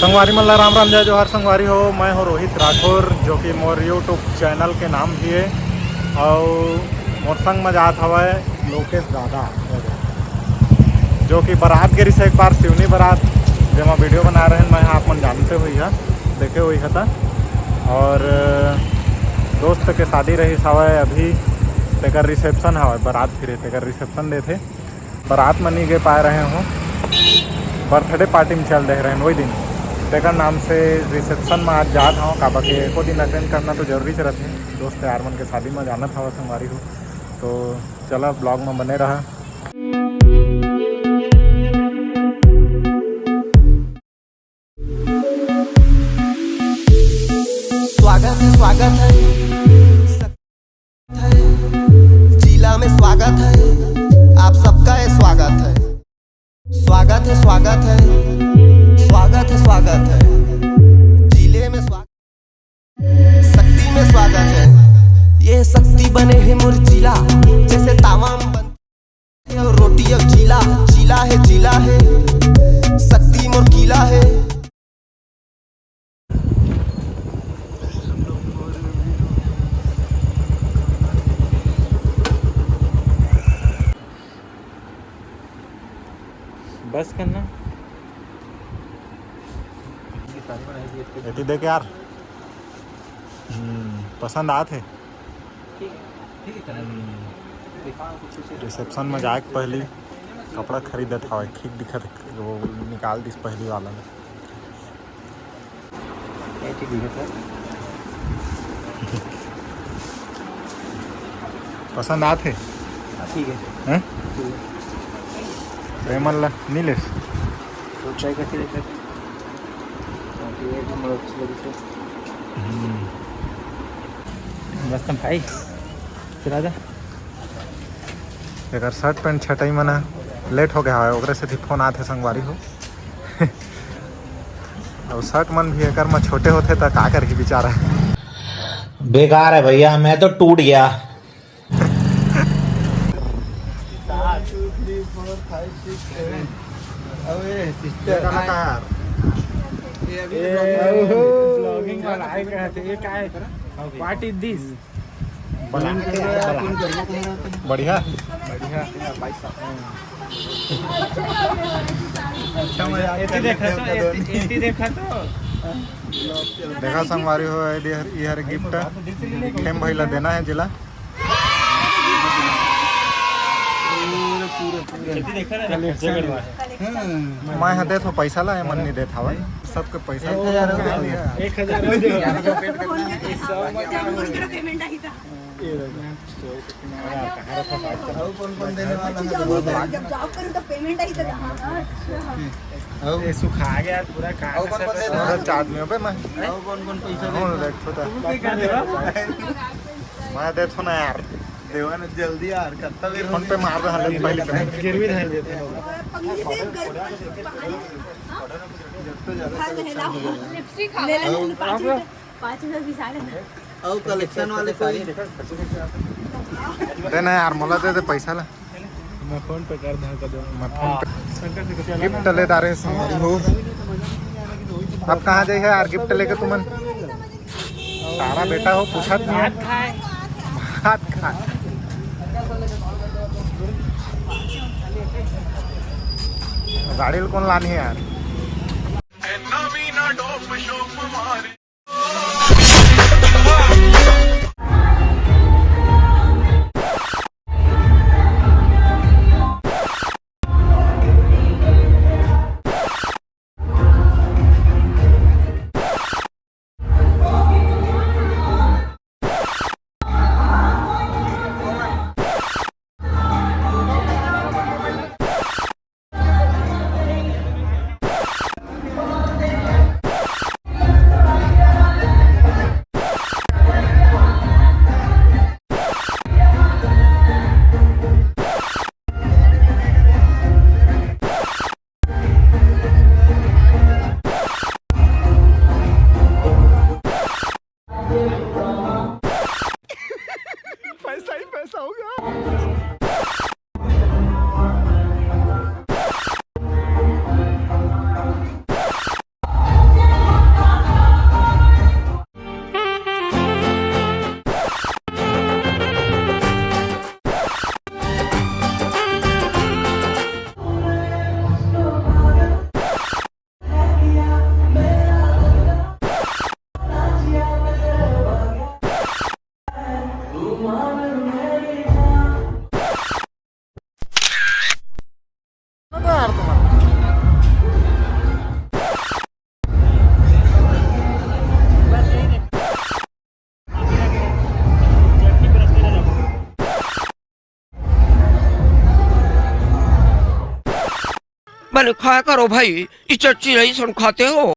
संगवारी मल्ला राम राम जय जोहार संगवारी हो। मैं हो रोहित राठौर जो कि मोर यूट्यूब चैनल के नाम भी है और मोर संग में जात हवा लोकेश दादा जो कि बारात गिरी से एक बार सिवनी बारात जेमा वीडियो बना रहे हैं। मैं आप मन जानते हुई है देखे हुई है था और दोस्त के शादी रही हवा अभी तेकर रिसेप्शन हवा बारात फिरे तेकर रिसेप्शन दे थे बारात में नहीं गे पा रहे हो बर्थडे पार्टी में चल रहे हैं वही दिन तेकर नाम से रिसेप्शन में आज जात हूँ काबा के एको दिन अटेंड करना तो जरूरी रहते दोस्त यार मन के शादी में जाना था संगवारी हो तो चला ब्लॉग में बने रहा। स्वागत है जिला में स्वागत है आप सबका है स्वागत है स्वागत है स्वागत है स्वागत है स्वागत है जिले में स्वागत शक्ति में स्वागत है ये शक्ति बने हैं मोर जिला जैसे तावाम बनते और रोटी अब जिला जिला है शक्ति मोर किला है। बस करना देख यार पसंद आते रिसेप्शन में जाए पहली कपड़ा खरीदत हवा ठीक दिखत वो निकाल दिस पहली वाला में पसंद आते ठीक है प्रेमल ला नीलेश तो ट्राई करके देखते हैं ये तो अच्छी लगी से बस तुम भाई चला जा अगर शर्ट पैंट छटाई मना लेट हो गया है ओकरे से फोन आते संगवारी हो और शर्ट मन भी अगर में छोटे होते तो का कर ही बेचारा बेकार है भैया मैं तो टूट गया। What is this? बढ़िया देखा संगवारी हो यार गिफ्ट खेम भैला देना है जिला मैं यहाँ दे तो पैसा ला मन नहीं देता भाई सबके पैसा 1000 सुखा गया पूरा चार आदमियों पे मैं देखो ना यार देवा ना जल्दी यार करता फोन पे मार रहा है पहले गिरवी धर देते हैं कलेक्शन वाले देना यार मोला दे पैसा ला मैं फोन पे कर दूँ मैं फोन पे गिफ्ट ले दारे हो अब कहाँ जाए यार गिफ्ट लेके तुमन तारा बेटा हो पूछा भात खाए गाड़ी कौन लानी है यार पानी खाया करो भाई, इस चच्ची रही सुन खाते हो।